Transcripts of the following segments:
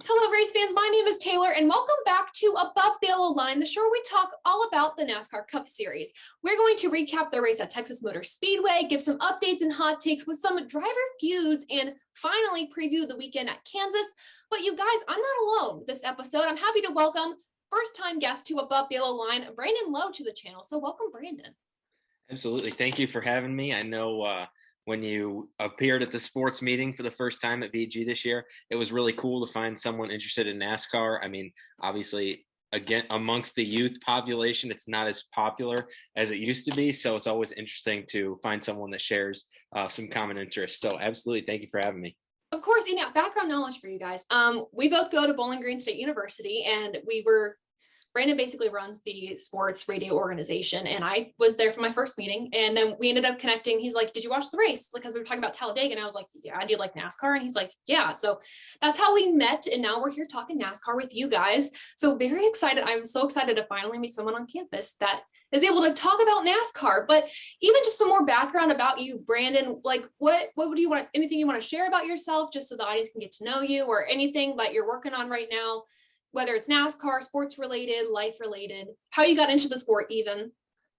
Hello, race fans. My name is Taylor, and welcome back to Above the Yellow Line, the show where we talk all about the NASCAR Cup Series. We're going to recap the race at Texas Motor Speedway, give some updates and hot takes with some driver feuds, and finally preview the weekend at Kansas. But you guys, I'm not alone this episode. I'm happy to welcome first-time guest to Above the Yellow Line, Brandon Lowe, to the channel. So welcome, Brandon. Absolutely. Thank you for having me. I know when you appeared at the sports meeting for the first time at VG this year, it was really cool to find someone interested in NASCAR. I mean, obviously, again, amongst the youth population, it's not as popular as it used to be. So it's always interesting to find someone that shares some common interests. So absolutely. Thank you for having me. Of course, background knowledge for you guys. We both go to Bowling Green State University, and Brandon basically runs the sports radio organization, and I was there for my first meeting, and then we ended up connecting. He's like, did you watch the race? Because we were talking about Talladega, and I was like, yeah, I do like NASCAR. And he's like, yeah. So that's how we met, and now we're here talking NASCAR with you guys. So very excited. I'm so excited to finally meet someone on campus that is able to talk about NASCAR. But even just some more background about you, Brandon, like what would you want, anything you want to share about yourself, just so the audience can get to know you, or anything that you're working on right now, whether it's NASCAR, sports related, life related, how you got into the sport even?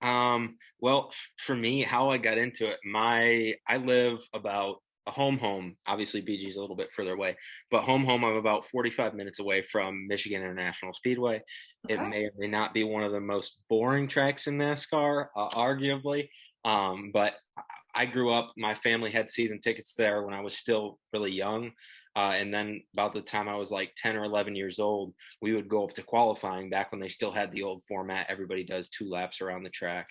Well, for me, how I got into it, I live about a home. Obviously, BG is a little bit further away, but home, I'm about 45 minutes away from Michigan International Speedway. Okay. It may or may not be one of the most boring tracks in NASCAR, arguably. But I grew up, my family had season tickets there when I was still really young. And then about the time I was like 10 or 11 years old, we would go up to qualifying back when they still had the old format. Everybody does 2 laps around the track.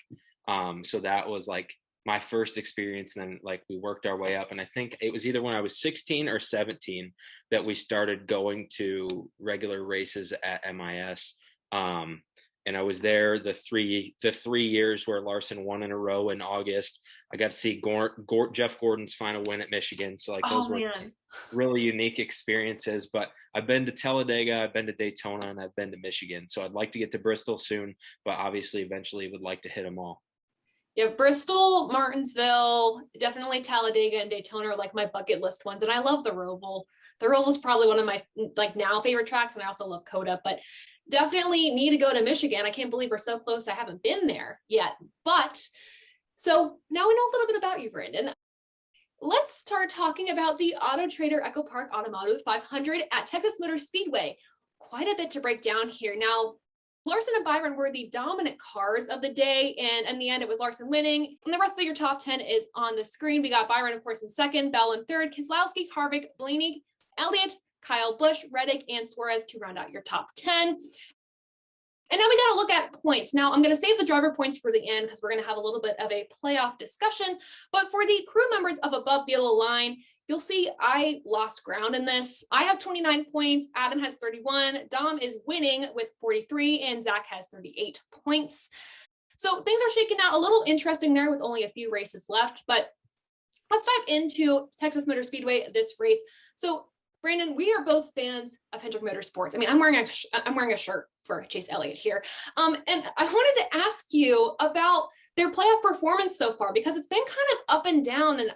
So that was like my first experience. And then like we worked our way up. And I think it was either when I was 16 or 17 that we started going to regular races at MIS. And I was there the three years where Larson won in a row in August. I got to see Jeff Gordon's final win at Michigan. So like those were really unique experiences. But I've been to Talladega, I've been to Daytona, and I've been to Michigan. So I'd like to get to Bristol soon, but obviously eventually would like to hit them all. Yeah, Bristol, Martinsville, definitely Talladega and Daytona are like my bucket list ones. And I love the Roval. The Roval is probably one of my like now favorite tracks, and I also love COTA, but definitely need to go to Michigan. I can't believe we're so close. I haven't been there yet. But so now we know a little bit about you, Brandon. Let's start talking about the Autotrader EchoPark Automotive 500 at Texas Motor Speedway. Quite a bit to break down here. Now, Larson and Byron were the dominant cars of the day, and in the end, it was Larson winning. And the rest of your top 10 is on the screen. We got Byron, of course, in second, Bell in third, Keselowski, Harvick, Blaney, Elliott, Kyle Busch, Reddick, and Suarez to round out your top 10. And now we got to look at points. Now, I'm going to save the driver points for the end because we're going to have a little bit of a playoff discussion. But for the crew members of Above the Yellow Line, you'll see I lost ground in this. I have 29 points. Adam has 31. Dom is winning with 43, and Zach has 38 points. So things are shaking out a little interesting there with only a few races left. But let's dive into Texas Motor Speedway, this race. So Brandon, we are both fans of Hendrick Motorsports. I mean, I'm wearing a shirt for Chase Elliott here. And I wanted to ask you about their playoff performance so far, because it's been kind of up and down. And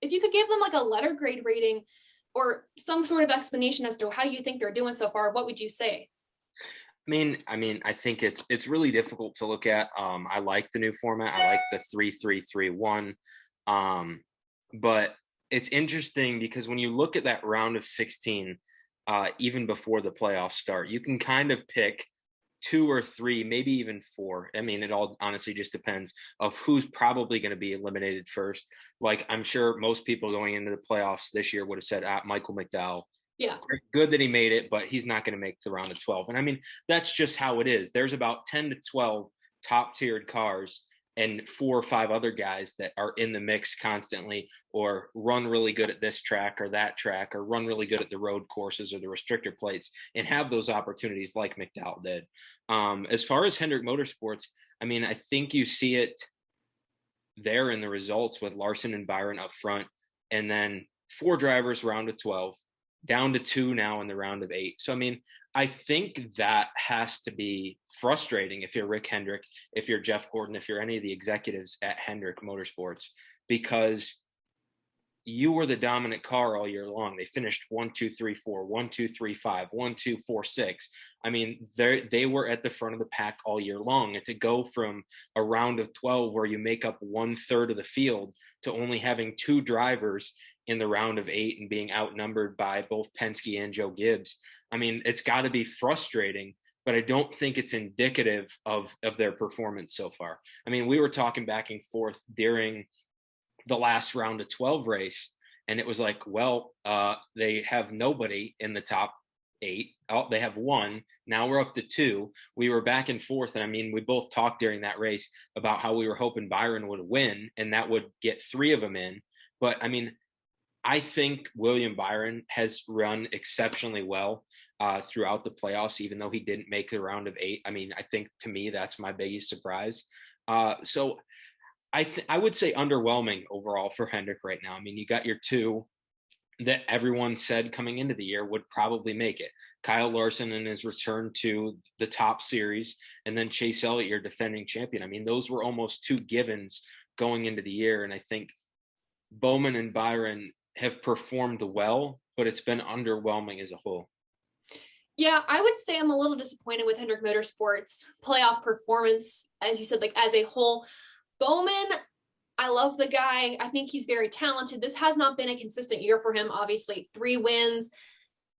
if you could give them like a letter grade rating or some sort of explanation as to how you think they're doing so far, what would you say? I mean, I think it's really difficult to look at. I like the new format. I like the 3-3-3-1. But it's interesting because when you look at that round of 16, even before the playoffs start, you can kind of pick 2 or 3, maybe even 4. I mean, it all honestly just depends of who's probably going to be eliminated first. Like, I'm sure most people going into the playoffs this year would have said, Michael McDowell. Yeah. Good that he made it, but he's not going to make the round of 12. And I mean, that's just how it is. There's about 10 to 12 top-tiered cars and 4 or 5 other guys that are in the mix constantly, or run really good at this track or that track, or run really good at the road courses or the restrictor plates, and have those opportunities like McDowell did. As far as Hendrick Motorsports, I mean, I think you see it there in the results with Larson and Byron up front, and then 4 drivers round of 12, down to 2 now in the round of 8. So, I mean, I think that has to be frustrating if you're Rick Hendrick, if you're Jeff Gordon, if you're any of the executives at Hendrick Motorsports, because you were the dominant car all year long. They finished 1, 2, 3, 4, 1, 2, 3, 5, 1, 2, 4, 6. I mean, they were at the front of the pack all year long. And to go from a round of 12 where you make up 1/3 of the field to only having 2 drivers in the round of 8 and being outnumbered by both Penske and Joe Gibbs, I mean, it's got to be frustrating, but I don't think it's indicative of their performance so far. I mean, we were talking back and forth during the last round of 12 race, and it was like, well, they have nobody in the top 8. Oh, they have 1. Now we're up to 2. We were back and forth, and I mean, we both talked during that race about how we were hoping Byron would win, and that would get 3 of them in. But I mean, I think William Byron has run exceptionally well throughout the playoffs, even though he didn't make the round of 8. I mean, I think to me, that's my biggest surprise. So I would say underwhelming overall for Hendrick right now. I mean, you got your 2 that everyone said coming into the year would probably make it. Kyle Larson in his return to the top series, and then Chase Elliott, your defending champion. I mean, those were almost 2 givens going into the year. And I think Bowman and Byron have performed well, but it's been underwhelming as a whole. Yeah, I would say I'm a little disappointed with Hendrick Motorsports playoff performance, as you said, like as a whole. Bowman, I love the guy. I think he's very talented. This has not been a consistent year for him. Obviously, 3 wins.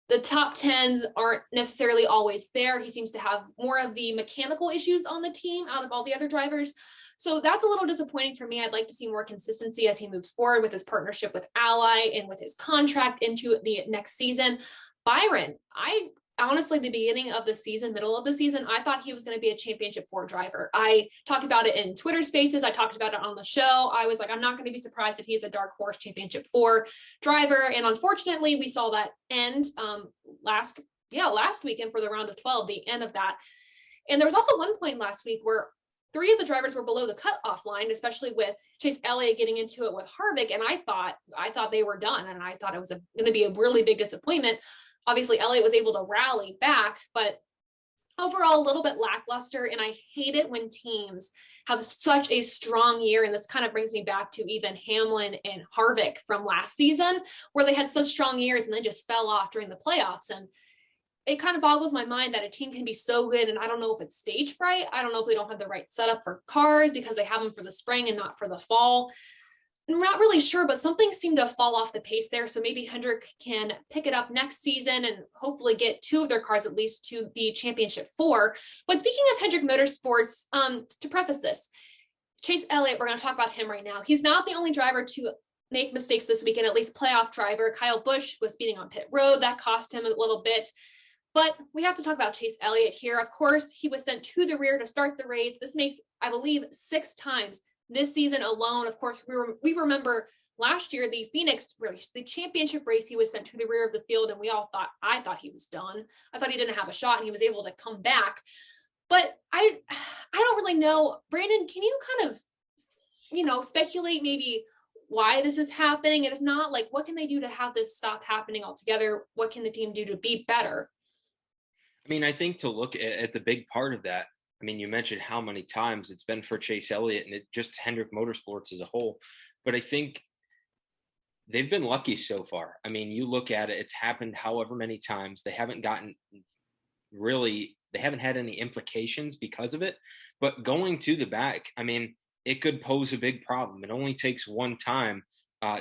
The top 10s aren't necessarily always there. He seems to have more of the mechanical issues on the team out of all the other drivers. So that's a little disappointing for me. I'd like to see more consistency as he moves forward with his partnership with Ally and with his contract into the next season. Byron, I honestly, the beginning of the season, middle of the season, I thought he was going to be a championship 4 driver. I talked about it in Twitter spaces. I talked about it on the show. I was like, I'm not going to be surprised if he's a dark horse championship 4 driver. And unfortunately, we saw that end last weekend for the round of 12, the end of that. And there was also one point last week where 3 of the drivers were below the cutoff line, especially with Chase Elliott getting into it with Harvick. And I thought they were done. And I thought it was going to be a really big disappointment. Obviously, Elliott was able to rally back, but overall a little bit lackluster. And I hate it when teams have such a strong year. And this kind of brings me back to even Hamlin and Harvick from last season, where they had such strong years and then just fell off during the playoffs. And it kind of boggles my mind that a team can be so good. And I don't know if it's stage fright. I don't know if they don't have the right setup for cars because they have them for the spring and not for the fall. I'm not really sure, but something seemed to fall off the pace there. So maybe Hendrick can pick it up next season and hopefully get 2 of their cars at least to the championship 4. But speaking of Hendrick Motorsports, to preface this, Chase Elliott, we're going to talk about him right now. He's not the only driver to make mistakes this weekend, at least playoff driver. Kyle Busch was speeding on pit road. That cost him a little bit. But we have to talk about Chase Elliott here. Of course, he was sent to the rear to start the race. This makes, I believe, 6 times this season alone. Of course, we remember last year, the Phoenix race, the championship race, he was sent to the rear of the field, and I thought he was done. I thought he didn't have a shot, and he was able to come back. But I don't really know. Brandon, can you kind of, speculate maybe why this is happening? And if not, like, what can they do to have this stop happening altogether? What can the team do to be better? I mean, I think to look at the big part of that, I mean, you mentioned how many times it's been for Chase Elliott and just Hendrick Motorsports as a whole. But I think they've been lucky so far. I mean, you look at it, it's happened however many times. They haven't had any implications because of it. But going to the back, I mean, it could pose a big problem. It only takes one time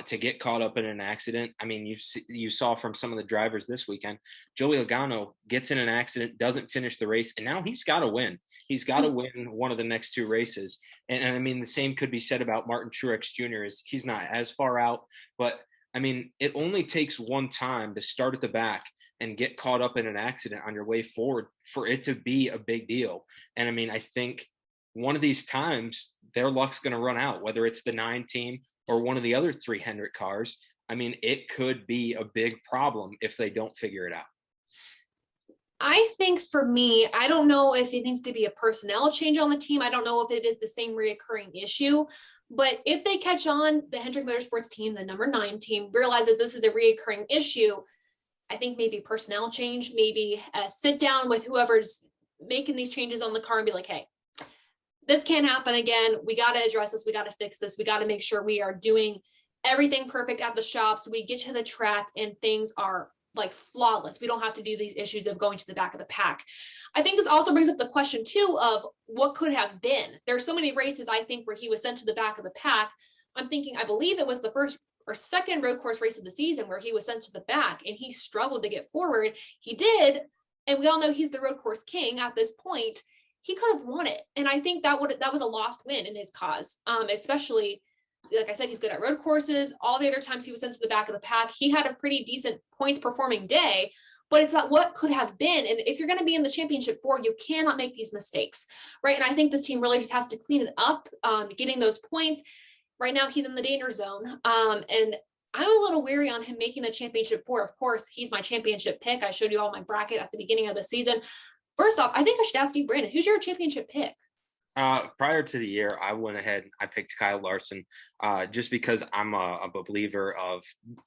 to get caught up in an accident. I mean, you saw from some of the drivers this weekend, Joey Logano gets in an accident, doesn't finish the race, and now he's got to win. He's got to win one of the next 2 races. And I mean, the same could be said about Martin Truex Jr. He's not as far out, but I mean, it only takes one time to start at the back and get caught up in an accident on your way forward for it to be a big deal. And I mean, I think one of these times their luck's going to run out, whether it's the 9 team or one of the other 3 Hendrick cars. I mean, it could be a big problem if they don't figure it out. I think for me, I don't know if it needs to be a personnel change on the team. I don't know if it is the same reoccurring issue, but if they catch on, the Hendrick Motorsports team, the number 9 team, realizes this is a reoccurring issue, I think maybe personnel change, maybe sit down with whoever's making these changes on the car and be like, hey, this can't happen again. We got to address this. We got to fix this. We got to make sure we are doing everything perfect at the shop. So we get to the track and things are like flawless. We don't have to do these issues of going to the back of the pack. I think this also brings up the question too of what could have been. There are so many races, I think, where he was sent to the back of the pack. I'm thinking, I believe it was the first or second road course race of the season where he was sent to the back and he struggled to get forward. He did. And we all know he's the road course king at this point. He could have won it. And I think that was a lost win in his cause, especially, like I said, he's good at road courses. All the other times he was sent to the back of the pack, he had a pretty decent points performing day, but it's not what could have been. And if you're going to be in the championship four, you cannot make these mistakes, right? And I think this team really just has to clean it up, getting those points. Right now, he's in the danger zone. And I'm a little weary on him making the championship four. Of course, he's my championship pick. I showed you all my bracket at the beginning of the season. First off, I think I should ask you, Brandon, who's your championship pick? Prior to the year, I went ahead and I picked Kyle Larson, just because I'm a believer of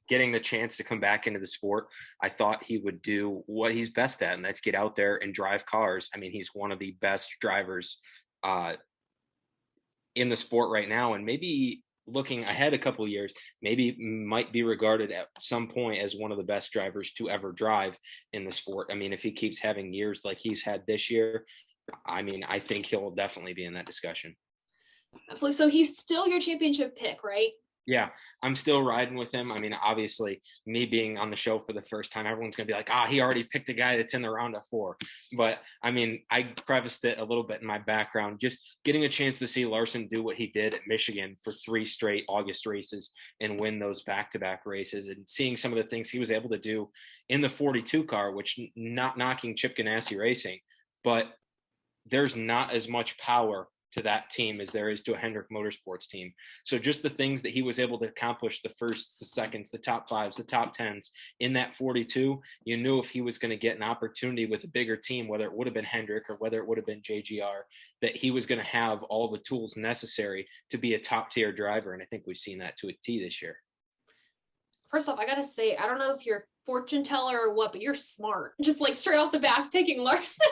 getting the chance to come back into the sport. I thought he would do what he's best at, and that's get out there and drive cars. I mean, he's one of the best drivers in the sport right now, and maybe looking ahead a couple of years, maybe might be regarded at some point as one of the best drivers to ever drive in the sport. I mean, if he keeps having years like he's had this year, I mean, I think he'll definitely be in that discussion. Absolutely. So he's still your championship pick, right? Yeah, I'm still riding with him. I mean, obviously, me being on the show for the first time, everyone's going to be like, he already picked a guy that's in the round of four. But, I mean, I prefaced it a little bit in my background, just getting a chance to see Larson do what he did at Michigan for 3 straight August races and win those back-to-back races, and seeing some of the things he was able to do in the 42 car, which, not knocking Chip Ganassi Racing, but there's not as much power to that team as there is to a Hendrick Motorsports team. So just the things that he was able to accomplish, the firsts, the seconds, the top fives, the top tens in that 42, you knew if he was going to get an opportunity with a bigger team, whether it would have been Hendrick or whether it would have been JGR, that he was going to have all the tools necessary to be a top tier driver. And I think we've seen that to a T this year. First off, I got to say, I don't know if you're fortune teller or what, but you're smart. Just like straight off the bat picking Larson.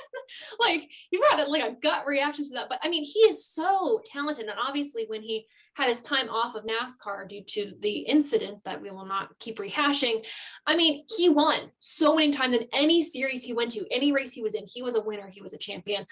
Like you had like a gut reaction to that. But I mean, he is so talented. And obviously when he had his time off of NASCAR due to the incident that we will not keep rehashing, I mean, he won so many times in any series he went to, any race he was in, he was a winner, he was a champion.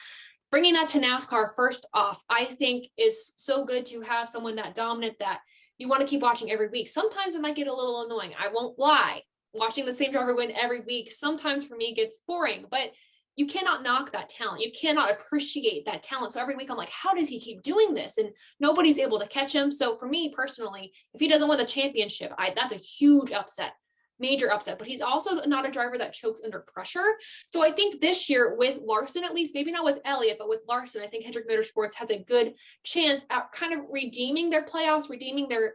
Bringing that to NASCAR, first off, I think is so good to have someone that dominant that you want to keep watching every week. Sometimes it might get a little annoying. I won't lie. Watching the same driver win every week sometimes for me gets boring, but you cannot knock that talent. You cannot appreciate that talent. So every week I'm like, how does he keep doing this? And nobody's able to catch him. So for me personally, if he doesn't win the championship, that's a huge upset, major upset. But he's also not a driver that chokes under pressure. So I think this year with Larson, at least, maybe not with Elliott, but with Larson, I think Hendrick Motorsports has a good chance at kind of redeeming their playoffs, redeeming their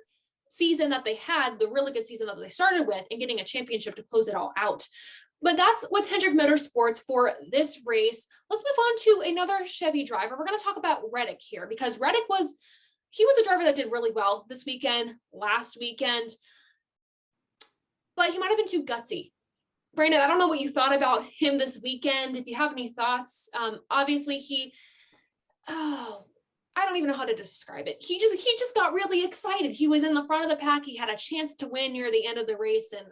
season that they had, the really good season that they started with, and getting a championship to close it all out. But that's with Hendrick Motorsports for this race. Let's move on to another Chevy driver. We're going to talk about Reddick here, because Reddick was a driver that did really well this weekend, last weekend, but he might have been too gutsy. Brandon, I don't know what you thought about him this weekend. If you have any thoughts, obviously I don't even know how to describe it. He just got really excited. He was in the front of the pack. He had a chance to win near the end of the race. And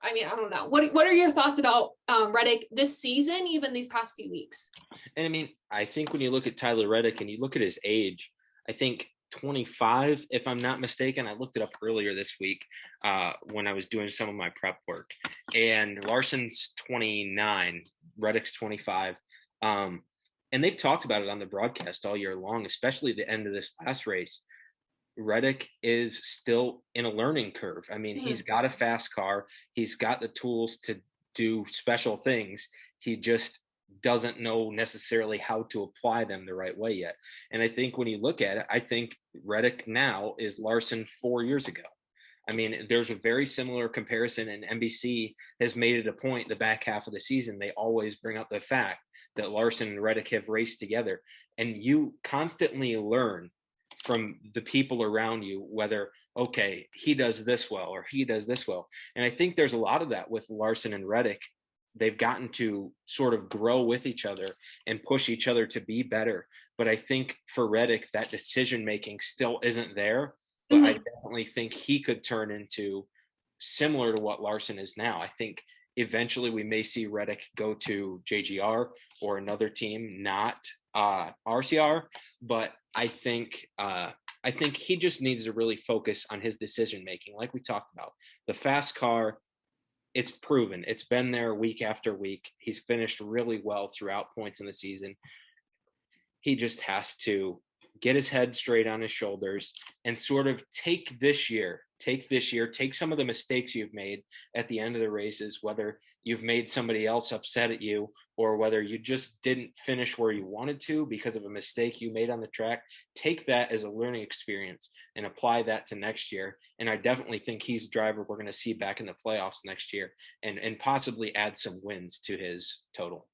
I mean, I don't know. What are your thoughts about Reddick this season, even these past few weeks? And I mean, I think when you look at Tyler Reddick and you look at his age, I think 25, if I'm not mistaken. I looked it up earlier this week when I was doing some of my prep work. And Larson's 29, Reddick's 25. And they've talked about it on the broadcast all year long, especially the end of this last race. Reddick is still in a learning curve. I mean, he's got a fast car. He's got the tools to do special things. He just doesn't know necessarily how to apply them the right way yet. And I think when you look at it, I think Reddick now is Larson 4 years ago. I mean, there's a very similar comparison, and NBC has made it a point the back half of the season. They always bring up the fact that Larson and Reddick have raced together, and you constantly learn from the people around you, whether, okay, he does this well or he does this well. And I think there's a lot of that with Larson and Reddick. They've gotten to sort of grow with each other and push each other to be better. But I think for Reddick, that decision-making still isn't there. but I definitely think he could turn into similar to what Larson is now. I think eventually we may see Reddick go to JGR or another team, not RCR, but I think he just needs to really focus on his decision making, like we talked about. The fast car, it's proven. It's been there week after week. He's finished really well throughout points in the season. He just has to get his head straight on his shoulders and sort of take some of the mistakes you've made at the end of the races, whether you've made somebody else upset at you or whether you just didn't finish where you wanted to because of a mistake you made on the track. Take that as a learning experience and apply that to next year. And I definitely think he's a driver we're going to see back in the playoffs next year and possibly add some wins to his total.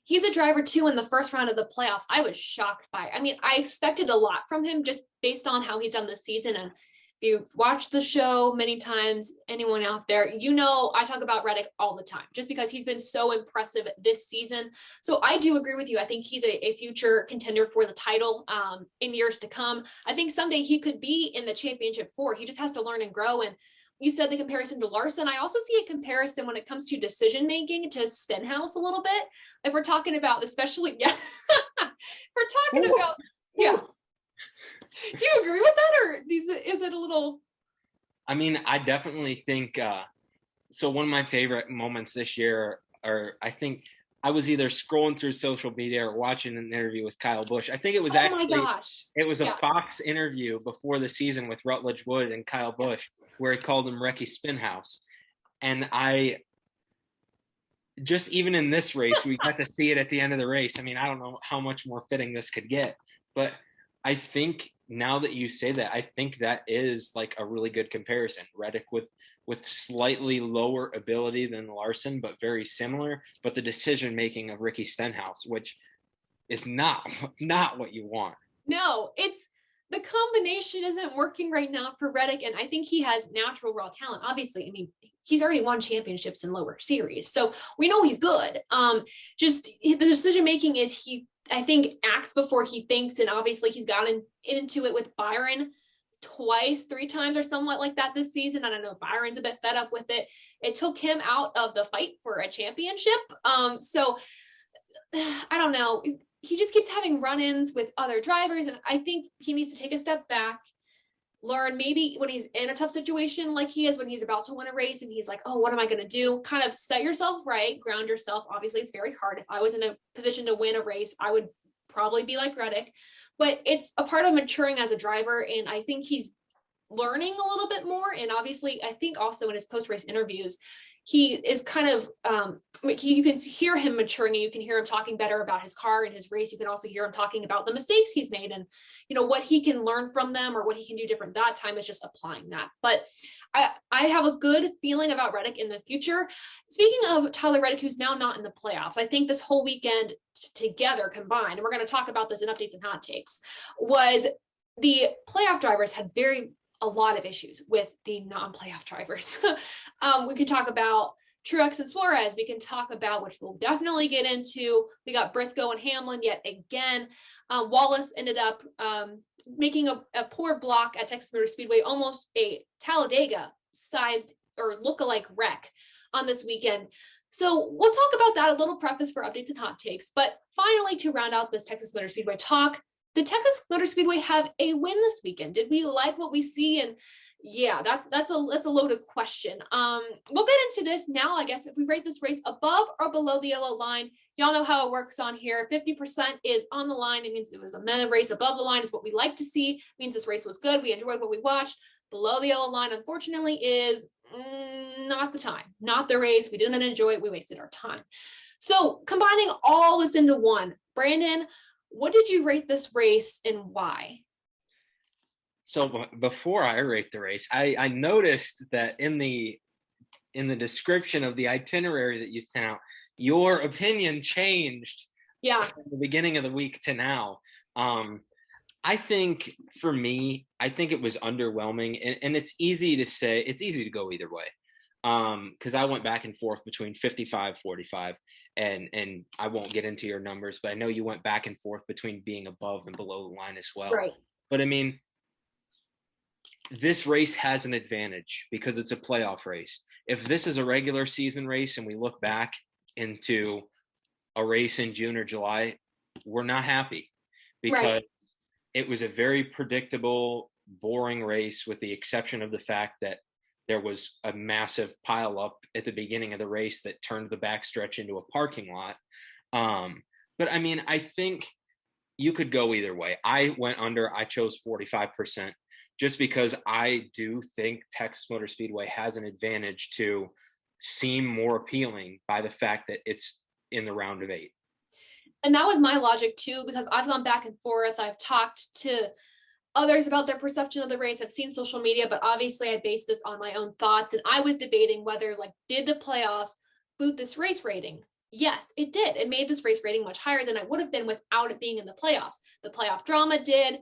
He's a driver too in the first round of the playoffs. I was shocked by it. I mean, I expected a lot from him just based on how he's done this season. And if you've watched the show many times, anyone out there, you know I talk about Reddick all the time just because he's been so impressive this season. So I do agree with you. I think he's a future contender for the title in years to come. I think someday he could be in the championship four. He just has to learn and grow. And you said the comparison to Larson. I also see a comparison when it comes to decision making to Stenhouse a little bit. If we're talking about, especially, yeah, we're talking about, yeah. Do you agree with that, or is it a little? I mean, I definitely think so. One of my favorite moments this year, or I think I was either scrolling through social media or watching an interview with Kyle Busch. I think it was it was a Fox interview before the season with Rutledge Wood and Kyle Busch, where he called him Recky Spinhouse. And I just, even in this race, we got to see it at the end of the race. I mean, I don't know how much more fitting this could get, but I think now that you say that, I think that is like a really good comparison. Reddick with slightly lower ability than Larson, but very similar. But the decision making of Ricky Stenhouse, which is not what you want. No, it's the combination isn't working right now for Reddick, and I think he has natural raw talent. Obviously, I mean, he's already won championships in lower series, so we know he's good. Just the decision making is I think acts before he thinks, and obviously he's gotten into it with Byron twice, 3 times or somewhat like that this season. And I know Byron's a bit fed up with it. It took him out of the fight for a championship. So I don't know. He just keeps having run-ins with other drivers. And I think he needs to take a step back, learn maybe when he's in a tough situation like he is, when he's about to win a race and he's like, oh, what am I going to do? Kind of set yourself right, ground yourself. Obviously, it's very hard. If I was in a position to win a race, I would probably be like Reddick, but it's a part of maturing as a driver. And I think he's learning a little bit more. And obviously, I think also in his post-race interviews, he is kind of, you can hear him maturing, and you can hear him talking better about his car and his race. You can also hear him talking about the mistakes he's made and, you know, what he can learn from them or what he can do different that time is just applying that. But I have a good feeling about Reddick in the future. Speaking of Tyler Reddick, who's now not in the playoffs, I think this whole weekend together combined, and we're going to talk about this in updates and hot takes, was the playoff drivers had a lot of issues with the non-playoff drivers. We could talk about Truex and Suarez. We can talk about, which we'll definitely get into, we got Briscoe and Hamlin yet again. Wallace ended up making a poor block at Texas Motor Speedway, almost a Talladega-sized or look-alike wreck on this weekend. So we'll talk about that, a little preface for updates and hot takes. But finally, to round out this Texas Motor Speedway talk, did Texas Motor Speedway have a win this weekend? Did we like what we see? And yeah, that's a loaded question. We'll get into this now. I guess if we rate this race above or below the yellow line, y'all know how it works on here. 50% is on the line. It means it was a meta race. Above the line is what we like to see. It means this race was good. We enjoyed what we watched. Below the yellow line, unfortunately, is not the time, not the race. We didn't enjoy it. We wasted our time. So combining all this into one, Brandon, what did you rate this race and why? So before I rate the race, I noticed that in the description of the itinerary that you sent out, your opinion changed from the beginning of the week to now. I think for me, I think it was underwhelming, and it's easy to say, it's easy to go either way. Because I went back and forth between 55, 45, and I won't get into your numbers, but I know you went back and forth between being above and below the line as well. Right. But I mean, this race has an advantage because it's a playoff race. If this is a regular season race and we look back into a race in June or July, we're not happy because Right. it was a very predictable, boring race with the exception of the fact that there was a massive pile up at the beginning of the race that turned the backstretch into a parking lot. But I mean, I think you could go either way. I went under, I chose 45% just because I do think Texas Motor Speedway has an advantage to seem more appealing by the fact that it's in the round of 8. And that was my logic too, because I've gone back and forth. I've talked to others about their perception of the race. I've seen social media, but obviously I based this on my own thoughts. And I was debating whether, like, did the playoffs boot this race rating? Yes, it did. It made this race rating much higher than I would have been without it being in the playoffs. The playoff drama did.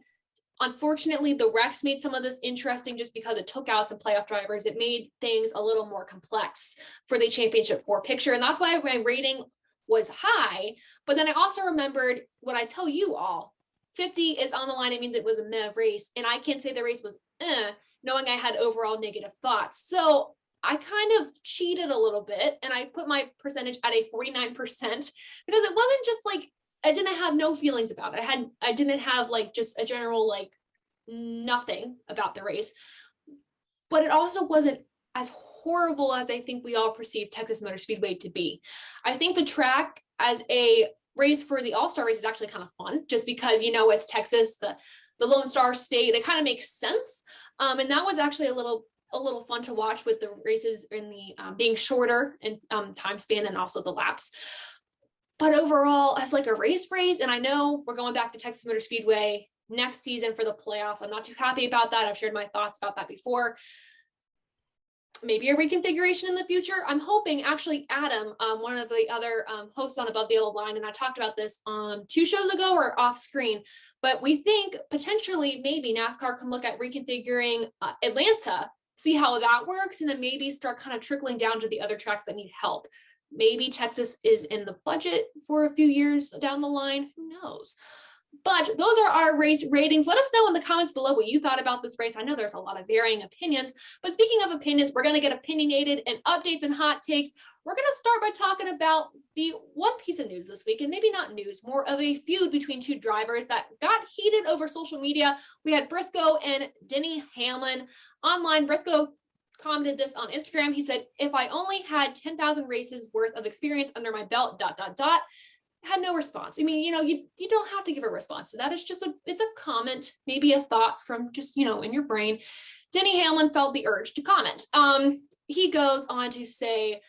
Unfortunately, the wrecks made some of this interesting just because it took out some playoff drivers. It made things a little more complex for the championship 4 picture. And that's why my rating was high. But then I also remembered what I tell you all. 50 is on the line. It means it was a meh race. And I can't say the race was knowing I had overall negative thoughts. So I kind of cheated a little bit and I put my percentage at a 49% because it wasn't just like I didn't have no feelings about it. I didn't have like just a general like nothing about the race. But it also wasn't as horrible as I think we all perceive Texas Motor Speedway to be. I think the track as a race for the All-Star race is actually kind of fun just because, you know, it's Texas, the Lone Star State. It kind of makes sense. And that was actually a little fun to watch with the races in the being shorter in time span and also the laps. But overall, as like a race, and I know we're going back to Texas Motor Speedway next season for the playoffs. I'm not too happy about that. I've shared my thoughts about that before. Maybe a reconfiguration in the future. I'm hoping actually Adam, one of the other hosts on Above the Yellow Line, and I talked about this 2 shows ago or off screen, but we think potentially maybe NASCAR can look at reconfiguring Atlanta, see how that works, and then maybe start kind of trickling down to the other tracks that need help. Maybe Texas is in the budget for a few years down the line. Who knows? But those are our race ratings. Let us know in the comments below what you thought about this race. I know there's a lot of varying opinions, but speaking of opinions, we're going to get opinionated and updates and hot takes. We're going to start by talking about the one piece of news this week, and maybe not news, more of a feud between 2 drivers that got heated over social media. We had Briscoe and Denny Hamlin online. Briscoe commented this on Instagram. He said, "If I only had 10,000 races worth of experience under my belt, ... Had no response. I mean, you know, you don't have to give a response to that. It's just it's a comment, maybe a thought from just, you know, in your brain. Denny Hamlin felt the urge to comment. He goes on to say,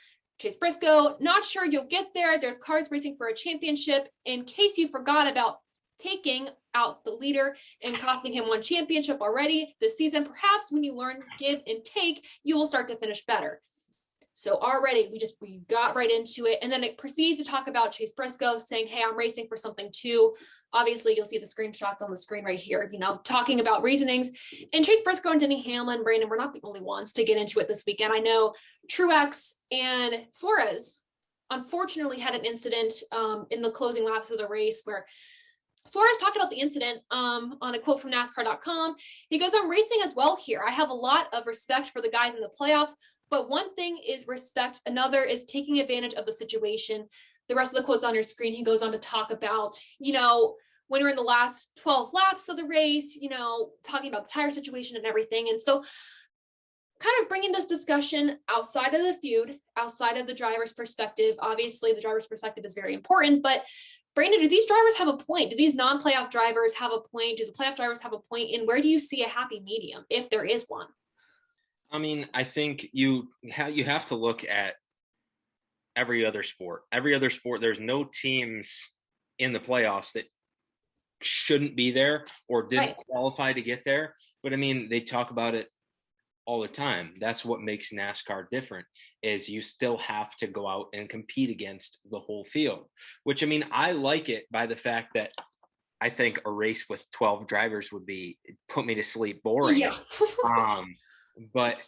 Chase Briscoe, not sure you'll get there. There's cars racing for a championship. In case you forgot about taking out the leader and costing him 1 championship already this season, perhaps when you learn give and take, you will start to finish better. So already we got right into it. And then it proceeds to talk about Chase Briscoe saying, hey, I'm racing for something too. Obviously, you'll see the screenshots on the screen right here, you know, talking about reasonings. And Chase Briscoe and Denny Hamlin, Brandon, we're not the only ones to get into it this weekend. I know Truex and Suarez unfortunately had an incident in the closing laps of the race where Suarez talked about the incident on a quote from NASCAR.com. He goes, I'm racing as well here. I have a lot of respect for the guys in the playoffs. But one thing is respect. Another is taking advantage of the situation. The rest of the quotes on your screen, he goes on to talk about, you know, when we're in the last 12 laps of the race, you know, talking about the tire situation and everything. And so kind of bringing this discussion outside of the feud, outside of the driver's perspective. Obviously, the driver's perspective is very important. But Brandon, do these drivers have a point? Do these non-playoff drivers have a point? Do the playoff drivers have a point? And where do you see a happy medium, if there is one? I mean, I think you have to look at every other sport. Every other sport, there's no teams in the playoffs that shouldn't be there or didn't qualify to get there. But I mean, they talk about it all the time. That's what makes NASCAR different, is you still have to go out and compete against the whole field, which, I mean, I like it by the fact that I think a race with 12 drivers would put me to sleep boring. Yeah. But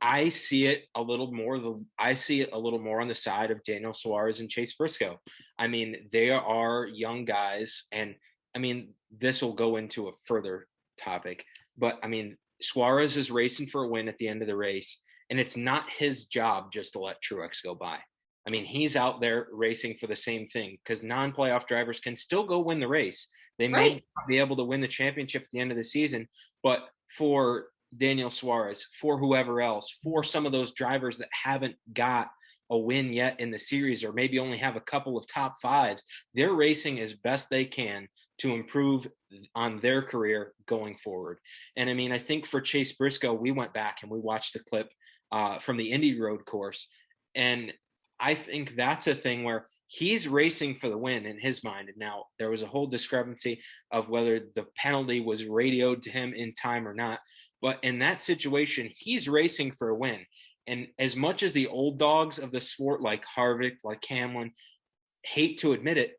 I see it a little more on the side of Daniel Suarez and Chase Briscoe. I mean, they are young guys, and I mean, this will go into a further topic, but I mean, Suarez is racing for a win at the end of the race, and it's not his job just to let Truex go by. I mean, he's out there racing for the same thing, because non-playoff drivers can still go win the race. They may not be able to win the championship at the end of the season, but for Daniel Suarez, for whoever else, for some of those drivers that haven't got a win yet in the series, or maybe only have a couple of top fives, they're racing as best they can to improve on their career going forward. And I mean, I think for Chase Briscoe, we went back and we watched the clip from the Indy Road Course, and I think that's a thing where he's racing for the win in his mind. And now there was a whole discrepancy of whether the penalty was radioed to him in time or not. But in that situation, he's racing for a win. And as much as the old dogs of the sport, like Harvick, like Hamlin, hate to admit it,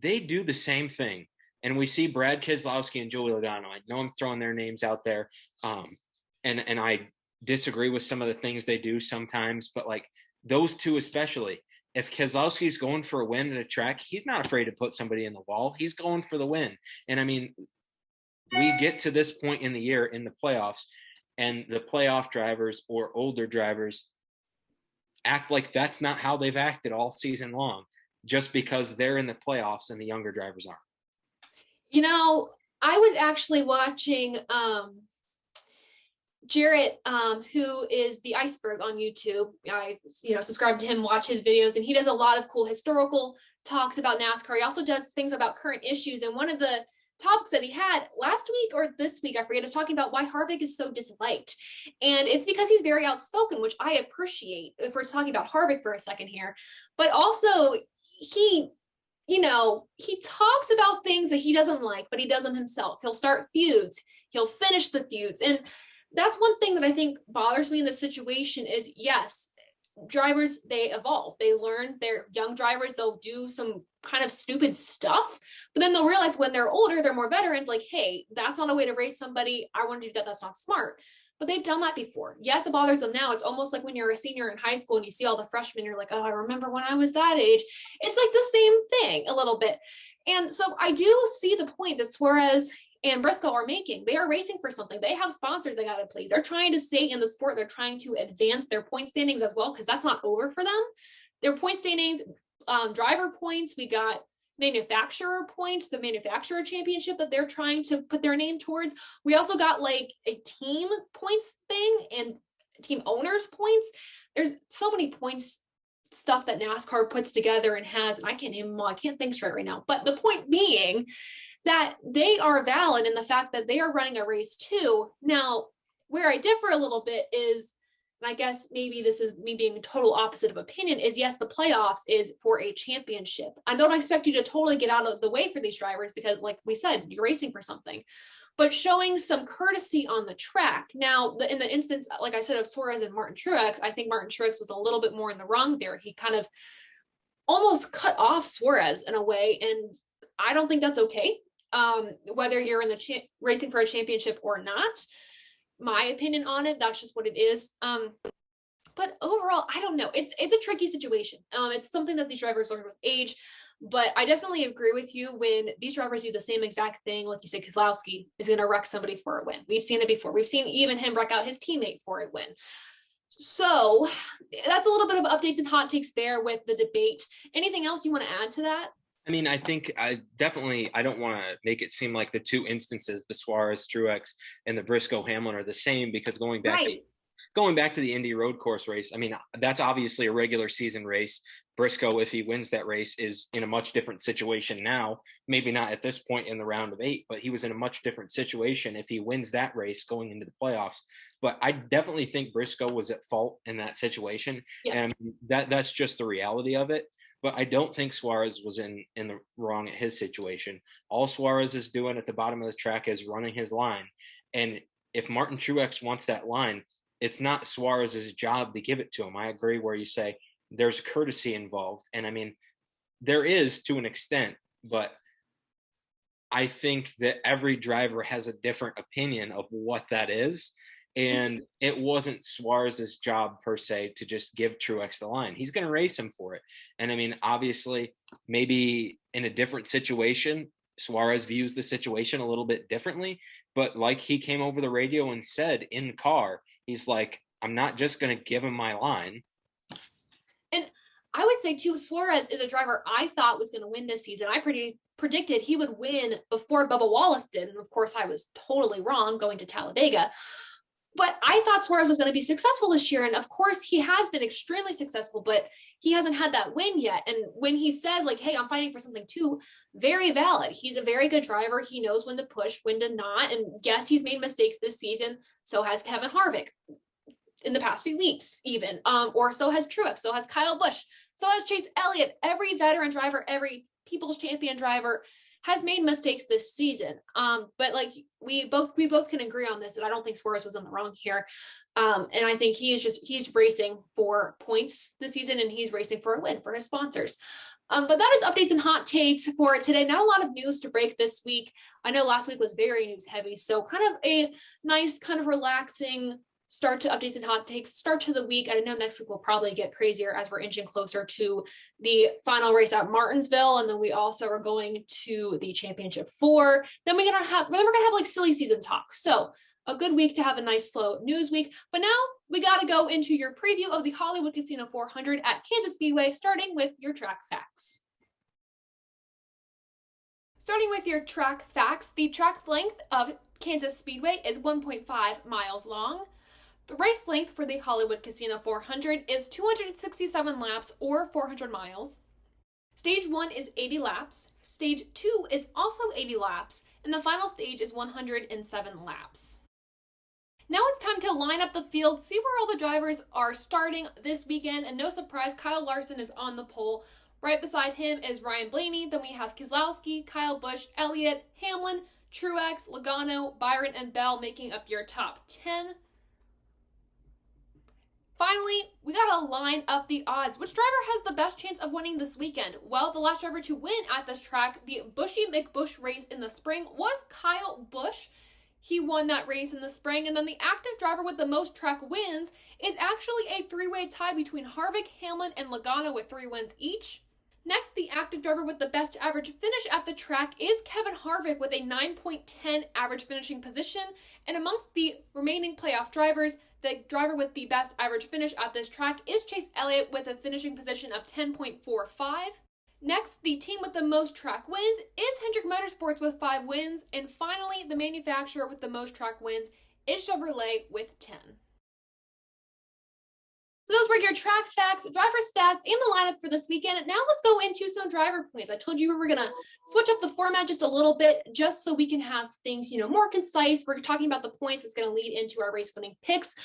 they do the same thing. And we see Brad Keselowski and Joey Logano. I know I'm throwing their names out there. And I disagree with some of the things they do sometimes, but like those two especially, if Keselowski's going for a win at a track, he's not afraid to put somebody in the wall. He's going for the win. And I mean, we get to this point in the year in the playoffs, and the playoff drivers or older drivers act like that's not how they've acted all season long, just because they're in the playoffs and the younger drivers aren't. You know, I was actually watching Jarrett, who is the Iceberg on YouTube. I, subscribe to him, watch his videos, and he does a lot of cool historical talks about NASCAR. He also does things about current issues. And one of the topics that he had last week or this week, I forget, is talking about why Harvick is so disliked. And it's because he's very outspoken, which I appreciate, if we're talking about Harvick for a second here. But also, he talks about things that he doesn't like, but he does them himself. He'll start feuds. He'll finish the feuds. And that's one thing that I think bothers me in this situation is, yes, drivers, they evolve. They learn. They're young drivers. They'll do some kind of stupid stuff, but then they'll realize when they're older, they're more veterans, like, hey, that's not a way to race somebody. I want to do that. That's not smart. But they've done that before. Yes, it bothers them now. It's almost like when you're a senior in high school and you see all the freshmen, you're like, oh, I remember when I was that age. It's like the same thing a little bit. And so I do see the point that Suarez and Briscoe are making. They are racing for something. They have sponsors they got to please. They're trying to stay in the sport. They're trying to advance their point standings as well, because that's not over for them. Their point standings, driver points, we got manufacturer points, the manufacturer championship that they're trying to put their name towards. We also got like a team points thing and team owners points. There's so many points stuff that NASCAR puts together and has, and I can't think straight right now. But the point being that they are valid in the fact that they are running a race too. Now, where I differ a little bit is, and I guess maybe this is me being a total opposite of opinion, is yes, the playoffs is for a championship. I don't expect you to totally get out of the way for these drivers because, like we said, you're racing for something, but showing some courtesy on the track. Now, in the instance, like I said, of Suarez and Martin Truex, I think Martin Truex was a little bit more in the wrong there. He kind of almost cut off Suarez in a way, and I don't think that's okay. Whether you're in the racing for a championship or not, my opinion on it, that's just what it is. But overall, I don't know. It's a tricky situation. It's something that these drivers learn with age, but I definitely agree with you when these drivers do the same exact thing. Like you said, Keselowski is going to wreck somebody for a win. We've seen it before. We've seen even him wreck out his teammate for a win. So that's a little bit of updates and hot takes there with the debate. Anything else you want to add to that? I mean, I think I don't want to make it seem like the two instances, the Suarez, Truex, and the Briscoe Hamlin, are the same, because going back to the Indy Road Course race, I mean, that's obviously a regular season race. Briscoe, if he wins that race, is in a much different situation now. Maybe not at this point in the round of 8, but he was in a much different situation if he wins that race going into the playoffs. But I definitely think Briscoe was at fault in that situation. Yes. And that's just the reality of it. But I don't think Suarez was in the wrong at his situation. All Suarez is doing at the bottom of the track is running his line. And if Martin Truex wants that line, it's not Suarez's job to give it to him. I agree where you say there's courtesy involved. And I mean, there is to an extent, but I think that every driver has a different opinion of what that is. And it wasn't Suarez's job per se to just give Truex the line. He's going to race him for it. And I mean, obviously, maybe in a different situation, Suarez views the situation a little bit differently. But like he came over the radio and said in car, he's like, I'm not just going to give him my line. And I would say too, Suarez is a driver I thought was going to win this season. I predicted he would win before Bubba Wallace did. And of course I was totally wrong going to Talladega. But I thought Suarez was going to be successful this year. And of course, he has been extremely successful, but he hasn't had that win yet. And when he says, like, hey, I'm fighting for something too, very valid. He's a very good driver. He knows when to push, when to not. And yes, he's made mistakes this season. So has Kevin Harvick in the past few weeks, even. Or so has Truex. So has Kyle Busch. So has Chase Elliott. Every veteran driver, every People's Champion driver has made mistakes this season. But like we both can agree on this, that I don't think Suarez was in the wrong here. And I think he's racing for points this season, and he's racing for a win for his sponsors. But that is updates and hot takes for today. Not a lot of news to break this week. I know last week was very news heavy, so kind of a nice, kind of relaxing start to updates and hot takes, start to the week. I know next week will probably get crazier as we're inching closer to the final race at Martinsville. And then we also are going to the championship 4. Then we're going to have like silly season talk. So a good week to have a nice slow news week. But now we got to go into your preview of the Hollywood Casino 400 at Kansas Speedway, starting with your track facts. Starting with your track facts, the track length of Kansas Speedway is 1.5 miles long. The race length for the Hollywood Casino 400 is 267 laps or 400 miles. Stage 1 is 80 laps. Stage 2 is also 80 laps. And the final stage is 107 laps. Now it's time to line up the field, see where all the drivers are starting this weekend. And no surprise, Kyle Larson is on the pole. Right beside him is Ryan Blaney. Then we have Keselowski, Kyle Busch, Elliott, Hamlin, Truex, Logano, Byron, and Bell making up your top 10. Finally, we gotta line up the odds. Which driver has the best chance of winning this weekend? Well, the last driver to win at this track, the Bushy McBush race in the spring, was Kyle Busch. He won that race in the spring, and then the active driver with the most track wins is actually a 3-way tie between Harvick, Hamlin, and Logano with 3 wins each. Next, the active driver with the best average finish at the track is Kevin Harvick with a 9.10 average finishing position, and amongst the remaining playoff drivers, the driver with the best average finish at this track is Chase Elliott with a finishing position of 10.45. Next, the team with the most track wins is Hendrick Motorsports with 5 wins. And finally, the manufacturer with the most track wins is Chevrolet with 10. So those were your track facts, driver stats, and the lineup for this weekend. Now let's go into some driver points. I told you we were going to switch up the format just a little bit, just so we can have things, more concise. We're talking about the points that's going to lead into our race winning picks.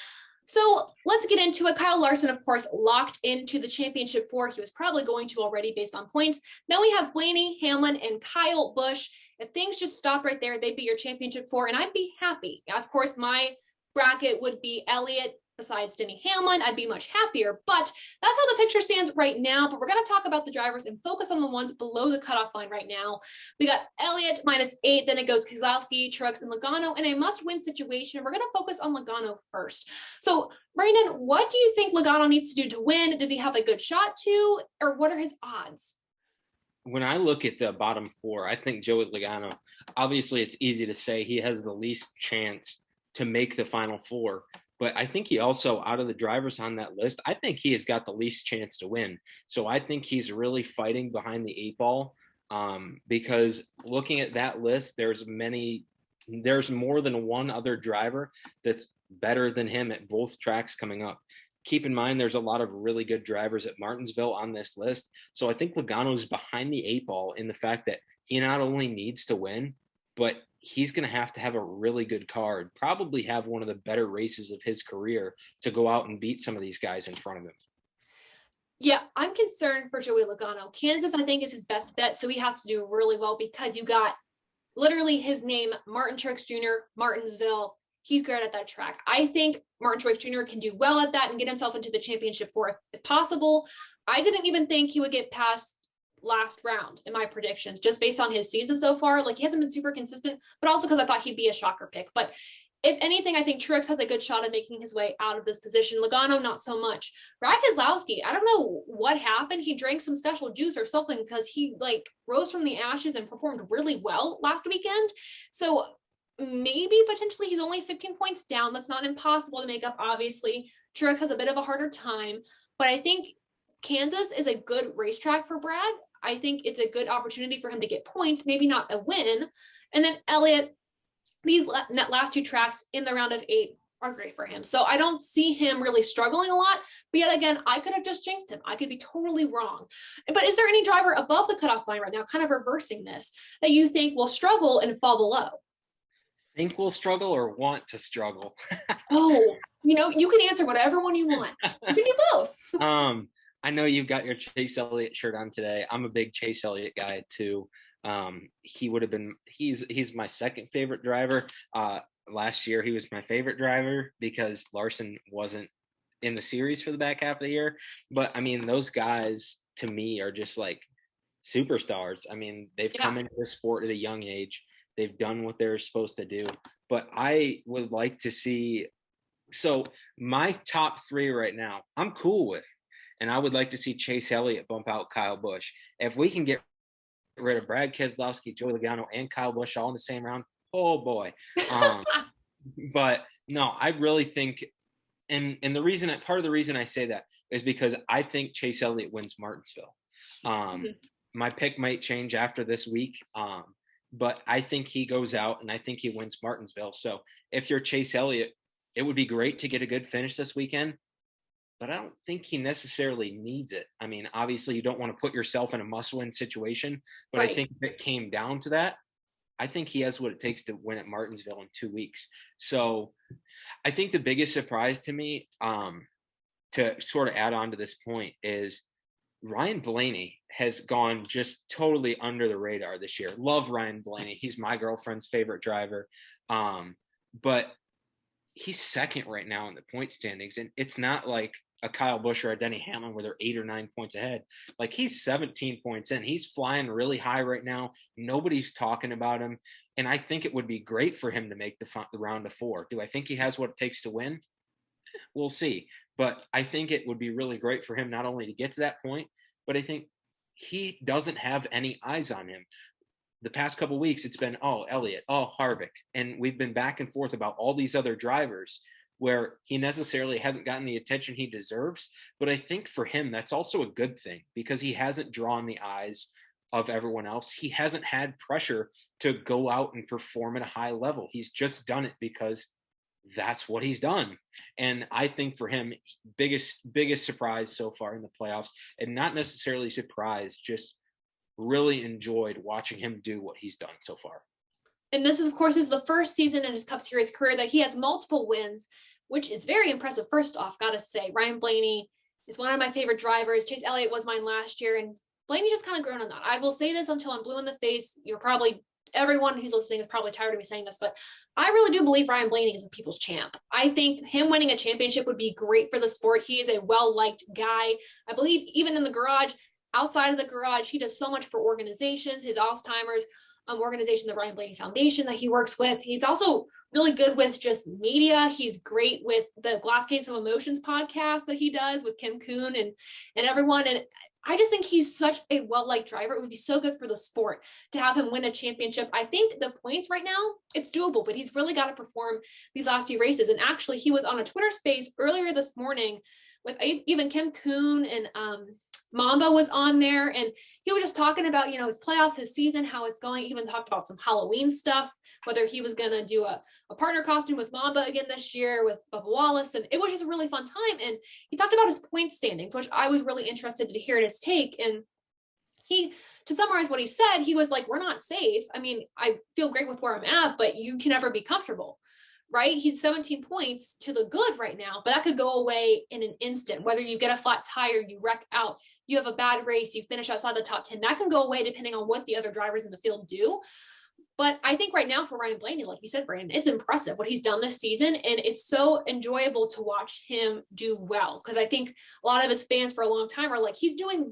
So let's get into it. Kyle Larson, of course, locked into the championship 4. He was probably going to already based on points. Then we have Blaney, Hamlin, and Kyle Busch. If things just stopped right there, they'd be your championship 4, and I'd be happy. Of course, my bracket would be Elliott, besides Denny Hamlin. I'd be much happier, but that's how the picture stands right now. But we're going to talk about the drivers and focus on the ones below the cutoff line right now. We got Elliott -8, then it goes Keselowski, Truex, and Logano in a must-win situation. We're going to focus on Logano first. So, Brandon, what do you think Logano needs to do to win? Does he have a good shot to, or what are his odds? When I look at the bottom 4, I think Joey Logano, obviously it's easy to say he has the least chance to make the final 4. But I think he also, out of the drivers on that list, I think he has got the least chance to win. So I think he's really fighting behind the 8 ball because looking at that list, there's more than one other driver that's better than him at both tracks coming up. Keep in mind, there's a lot of really good drivers at Martinsville on this list. So I think Logano's behind the 8 ball in the fact that he not only needs to win, but he's going to have a really good card, probably have one of the better races of his career to go out and beat some of these guys in front of him. Yeah, I'm concerned for Joey Logano. Kansas, I think, is his best bet, so he has to do really well because you got literally his name, Martin Truex Jr., Martinsville. He's great at that track. I think Martin Truex Jr. can do well at that and get himself into the championship 4 if possible. I didn't even think he would get past last round in my predictions, just based on his season so far. Like, he hasn't been super consistent, but also because I thought he'd be a shocker pick. But if anything, I think Truex has a good shot at making his way out of this position. Logano, not so much. Brad Keselowski, I don't know what happened. He drank some special juice or something because he rose from the ashes and performed really well last weekend. So maybe potentially he's only 15 points down. That's not impossible to make up, obviously. Truex has a bit of a harder time, but I think Kansas is a good racetrack for Brad. I think it's a good opportunity for him to get points, maybe not a win. And then Elliott, these last two tracks in the round of 8 are great for him. So I don't see him really struggling a lot. But yet again, I could have just jinxed him. I could be totally wrong. But is there any driver above the cutoff line right now, kind of reversing this, that you think will struggle and fall below? Think will struggle or want to struggle? Oh, you can answer whatever one you want. You can do both. I know you've got your Chase Elliott shirt on today. I'm a big Chase Elliott guy too. He's my second favorite driver. Last year he was my favorite driver because Larson wasn't in the series for the back half of the year. But I mean, those guys to me are just like superstars. I mean, they've come into the sport at a young age. They've done what they're supposed to do. But I would like to see, so my top 3 right now, I'm cool with. And I would like to see Chase Elliott bump out Kyle Busch. If we can get rid of Brad Keselowski, Joey Logano, and Kyle Busch all in the same round, oh boy. But no, I really think, and part of the reason I say that is because I think Chase Elliott wins Martinsville. My pick might change after this week, but I think he goes out and I think he wins Martinsville. So if you're Chase Elliott, it would be great to get a good finish this weekend. But I don't think he necessarily needs it. I mean, obviously you don't want to put yourself in a must-win situation, but right. I think if it came down to that, I think he has what it takes to win at Martinsville in 2 weeks. So I think the biggest surprise to me, to sort of add on to this point, is Ryan Blaney has gone just totally under the radar this year. Love Ryan Blaney. He's my girlfriend's favorite driver. But he's second right now in the point standings. And it's not like a Kyle Busch or a Denny Hamlin where they're 8 or 9 points ahead. Like, he's 17 points in. He's flying really high right now. Nobody's talking about him. And I think it would be great for him to make the round of 4. Do I think he has what it takes to win? We'll see. But I think it would be really great for him not only to get to that point, but I think he doesn't have any eyes on him. The past couple of weeks, it's been, oh, Elliott, oh, Harvick. And we've been back and forth about all these other drivers where he necessarily hasn't gotten the attention he deserves. But I think for him, that's also a good thing because he hasn't drawn the eyes of everyone else. He hasn't had pressure to go out and perform at a high level. He's just done it because that's what he's done. And I think for him, biggest surprise so far in the playoffs, and not necessarily surprised, just really enjoyed watching him do what he's done so far. And this is, of course, is the first season in his Cup Series career that he has multiple wins, which is very impressive. First off, gotta say, Ryan Blaney is one of my favorite drivers. Chase Elliott was mine last year, and Blaney just kind of grown on that. I will say this until I'm blue in the face. Everyone who's listening is probably tired of me saying this, but I really do believe Ryan Blaney is the people's champ. I think him winning a championship would be great for the sport. He is a well-liked guy. I believe even in the garage, outside of the garage, he does so much for organizations, his Alzheimer's organization, the Ryan Blaney Foundation that he works with. He's also really good with just media. He's great with the Glass Case of Emotions podcast that he does with Kim Kuhn and everyone. And I just think he's such a well-liked driver. It would be so good for the sport to have him win a championship. I think the points right now, it's doable, but he's really got to perform these last few races. And actually, he was on a Twitter space earlier this morning with even Kim Kuhn and Mamba was on there, and he was just talking about, his playoffs, his season, how it's going. He even talked about some Halloween stuff, whether he was going to do a partner costume with Mamba again this year with Bubba Wallace. And it was just a really fun time. And he talked about his point standings, which I was really interested to hear his take. And to summarize what he said, he was like, we're not safe. I mean, I feel great with where I'm at, but you can never be comfortable. Right? He's 17 points to the good right now, but that could go away in an instant. Whether you get a flat tire, you wreck out, you have a bad race, you finish outside the top 10, that can go away depending on what the other drivers in the field do. But I think right now for Ryan Blaney, like you said, Brandon, it's impressive what he's done this season. And it's so enjoyable to watch him do well. Because I think a lot of his fans for a long time are like, he's doing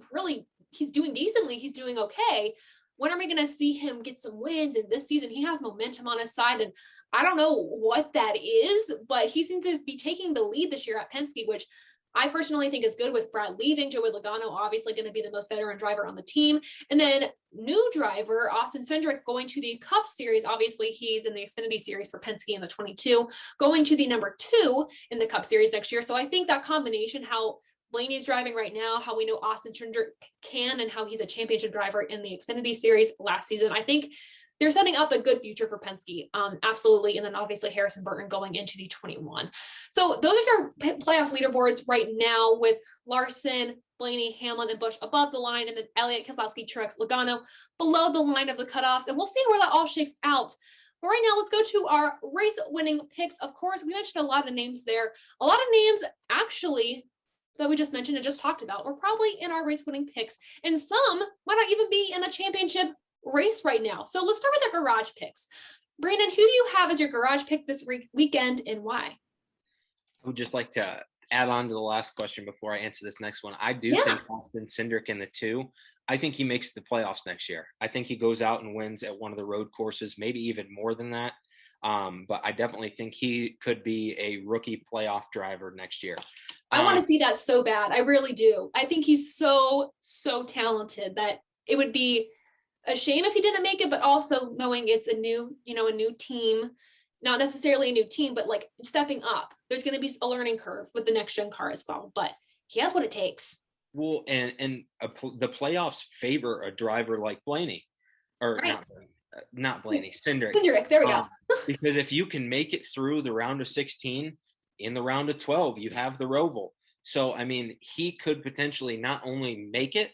decently, he's doing okay. When are we going to see him get some wins? And this season, he has momentum on his side. And I don't know what that is, but he seems to be taking the lead this year at Penske, which I personally think is good with Brad leaving. Joey Logano obviously going to be the most veteran driver on the team. And then new driver, Austin Cindric, going to the Cup Series. Obviously, he's in the Xfinity Series for Penske in the 22, going to the number 2 in the Cup Series next year. So I think that combination, how Blaney's driving right now, how we know Austin Cindric can, and how he's a championship driver in the Xfinity Series last season, I think they're setting up a good future for Penske, absolutely. And then obviously Harrison Burton going into the 21. So those are your playoff leaderboards right now, with Larson, Blaney, Hamlin, and Busch above the line, and then Elliott, Keselowski, Truex, Logano below the line of the cutoffs. And we'll see where that all shakes out. But right now, let's go to our race-winning picks. Of course, we mentioned a lot of names there. A lot of names, actually, that we just mentioned and just talked about were probably in our race-winning picks. And some might not even be in the championship race right now. So let's start with our garage picks. Brandon, who do you have as your garage pick this weekend, and why? I would just like to add on to the last question before I answer this next one. I do think Austin Cindric in the 2. I think he makes the playoffs next year. I think he goes out and wins at one of the road courses, maybe even more than that. But I definitely think he could be a rookie playoff driver next year. I want to see that so bad. I really do. I think he's so talented that it would be a shame if he didn't make it, but also knowing it's a new team, not necessarily a new team, but like stepping up. There's going to be a learning curve with the next gen car as well, but he has what it takes. Well, and the playoffs favor a driver like Blaney, or right. not Blaney, Cindric. Cindric, there we go. Because if you can make it through the round of 16, in the round of 12, you have the Roval. So, I mean, he could potentially not only make it,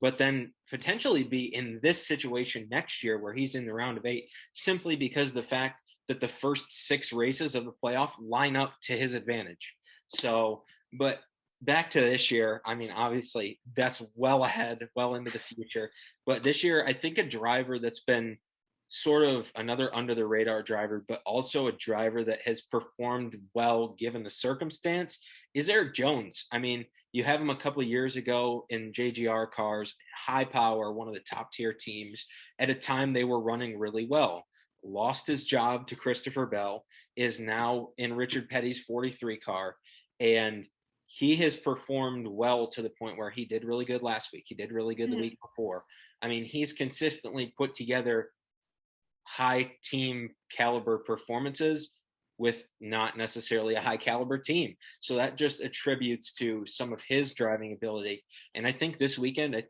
but then potentially be in this situation next year where he's in the round of 8, simply because the fact that the first 6 races of the playoff line up to his advantage. So, but back to this year, I mean, obviously that's well ahead, well into the future. But this year, I think a driver that's been sort of another under the radar driver, but also a driver that has performed well given the circumstance, is Erik Jones. I mean, you have him a couple of years ago in JGR cars, high power, one of the top tier teams. At a time they were running really well. Lost his job to Christopher Bell, is now in Richard Petty's 43 car, and he has performed well to the point where he did really good last week. He did really good the week before. I mean, he's consistently put together high team caliber performances with not necessarily a high caliber team. So that just attributes to some of his driving ability. And I think this weekend,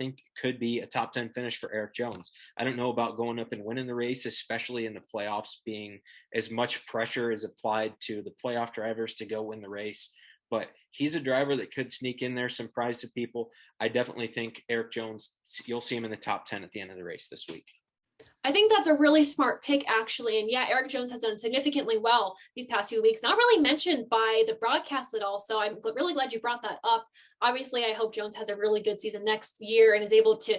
could be a top 10 finish for Erik Jones. I don't know about going up and winning the race, especially in the playoffs, being as much pressure is applied to the playoff drivers to go win the race. But he's a driver that could sneak in there, surprise to people. I definitely think Erik Jones, you'll see him in the top 10 at the end of the race this week. I think that's a really smart pick, actually. And yeah, Erik Jones has done significantly well these past few weeks. Not really mentioned by the broadcast at all. So I'm really glad you brought that up. Obviously, I hope Jones has a really good season next year and is able to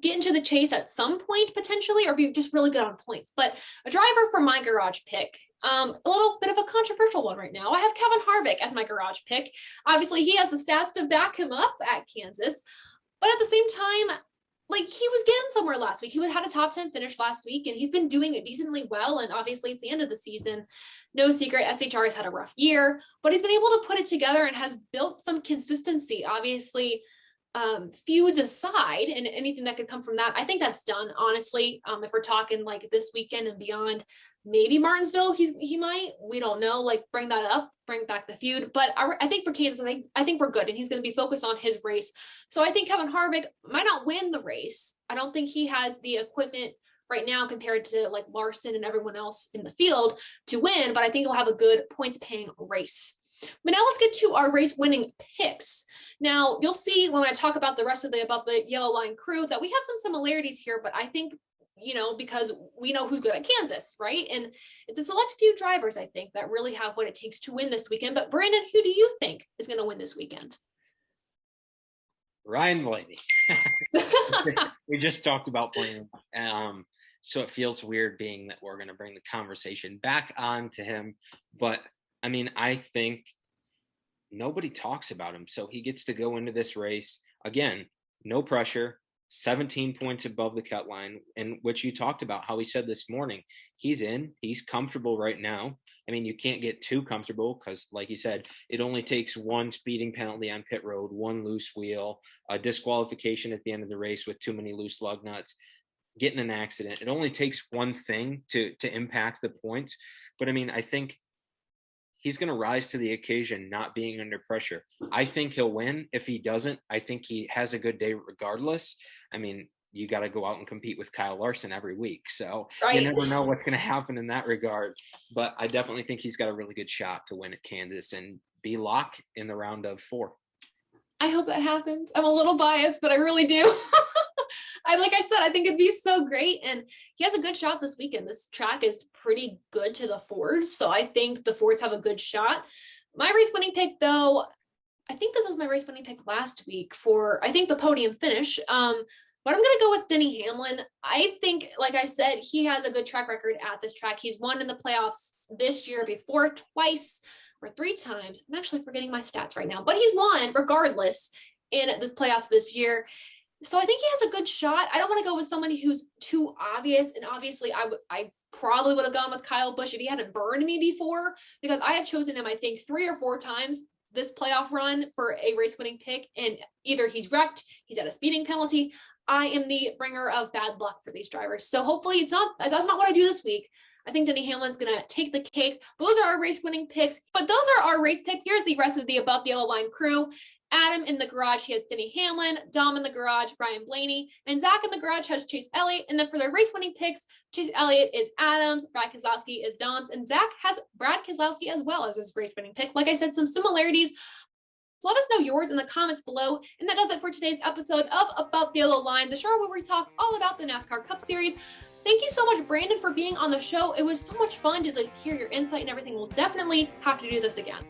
get into the chase at some point potentially, or be just really good on points. But a driver for my garage pick, a little bit of a controversial one right now. I have Kevin Harvick as my garage pick. Obviously, he has the stats to back him up at Kansas. But at the same time, like, he was getting somewhere last week. He had a top 10 finish last week, and he's been doing it decently well. And obviously, it's the end of the season. No secret, SHR has had a rough year, but he's been able to put it together and has built some consistency. Obviously, feuds aside, and anything that could come from that, I think that's done, honestly. If we're talking like this weekend and beyond, maybe Martinsville, he might, we don't know, like bring that up, bring back the feud. But I think for Kansas, I think we're good, and he's going to be focused on his race. So I think Kevin Harvick might not win the race. I don't think he has the equipment right now compared to like Larson and everyone else in the field to win, but I think he'll have a good points paying race. But now let's get to our race winning picks. Now you'll see when I talk about the rest of the above the yellow line crew that we have some similarities here, but I think, because we know who's good at Kansas, right? And it's a select few drivers, I think, that really have what it takes to win this weekend. But Brandon, who do you think is going to win this weekend? Ryan Blaney. We just talked about Blaney. So it feels weird being that we're going to bring the conversation back on to him. But I mean, I think nobody talks about him. So he gets to go into this race. Again, no pressure. 17 points above the cut line, and which you talked about how he said this morning, he's comfortable right now. I mean, you can't get too comfortable because, like you said, it only takes one speeding penalty on pit road, one loose wheel, a disqualification at the end of the race with too many loose lug nuts, getting an accident. It only takes one thing to impact the points. But I mean, I think he's going to rise to the occasion, not being under pressure. I think he'll win. If he doesn't, I think he has a good day regardless. I mean, you got to go out and compete with Kyle Larson every week. So You never know what's going to happen in that regard. But I definitely think he's got a really good shot to win at Kansas and be locked in the round of 4. I hope that happens. I'm a little biased, but I really do. Like I said, I think it'd be so great. And he has a good shot this weekend. This track is pretty good to the Fords. So I think the Fords have a good shot. My race winning pick, though, I think this was my race winning pick last week for, I think, the podium finish. But I'm going to go with Denny Hamlin. I think, like I said, he has a good track record at this track. He's won in the playoffs this year before, twice or 3 times. I'm actually forgetting my stats right now, but he's won regardless in this playoffs this year. So I think he has a good shot. I don't want to go with somebody who's too obvious. And obviously I probably would have gone with Kyle Busch if he hadn't burned me before, because I have chosen him, I think, 3 or 4 times this playoff run for a race winning pick. And either he's wrecked, he's at a speeding penalty. I am the bringer of bad luck for these drivers. So hopefully that's not what I do this week. I think Denny Hamlin's going to take the cake. Those are our race winning picks, but those are our race picks. Here's the rest of the Above the Yellow Line crew. Adam in the garage, he has Denny Hamlin. Dom in the garage, Brian Blaney. And Zach in the garage has Chase Elliott. And then for their race winning picks, Chase Elliott is Adam's, Brad Keselowski is Dom's, and Zach has Brad Keselowski as well as his race winning pick. Like I said, some similarities. So let us know yours in the comments below. And that does it for today's episode of Above the Yellow Line, the show where we talk all about the NASCAR Cup Series. Thank you so much, Brandon, for being on the show. It was so much fun to hear your insight and everything. We'll definitely have to do this again.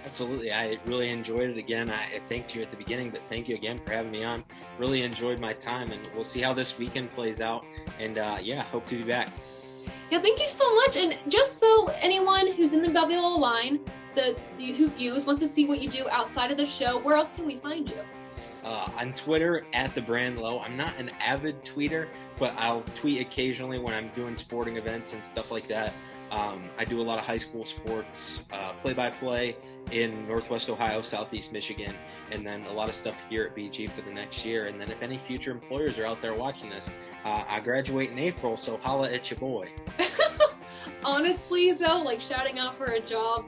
Absolutely. I really enjoyed it again. I thanked you at the beginning, but thank you again for having me on. Really enjoyed my time, and we'll see how this weekend plays out. And hope to be back. Yeah, thank you so much. And just so anyone who's in the Above the Yellow Line, who views, wants to see what you do outside of the show, where else can we find you? On Twitter @TheBrandLow. I'm not an avid tweeter, but I'll tweet occasionally when I'm doing sporting events and stuff like that. I do a lot of high school sports, play-by-play in Northwest Ohio, Southeast Michigan, and then a lot of stuff here at BG for the next year. And then if any future employers are out there watching this, I graduate in April, so holla at your boy. Honestly, though, shouting out for a job,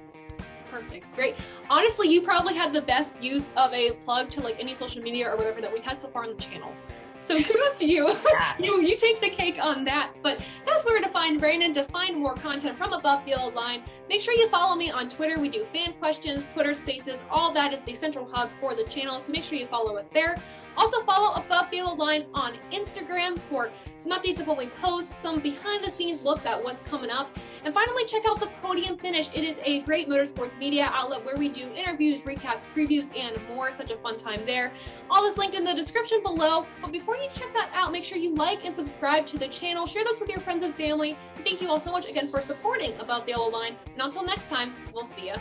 perfect, great. Honestly, you probably had the best use of a plug to any social media or whatever that we've had so far on the channel. So kudos to you. You take the cake on that. But that's where to find Brandon to find more content from Above the Yellow Line. Make sure you follow me on Twitter. We do fan questions, Twitter Spaces. All that is the central hub for the channel. So make sure you follow us there. Also follow Above the Yellow Line on Instagram for some updates of what we post, some behind the scenes looks at what's coming up. And finally, check out the Podium Finish. It is a great motorsports media outlet where we do interviews, recaps, previews, and more. Such a fun time there. All this linked in the description below. But before you check that out, make sure you like and subscribe to the channel. Share those with your friends and family. And thank you all so much again for supporting Above the Yellow Line. And until next time, we'll see ya.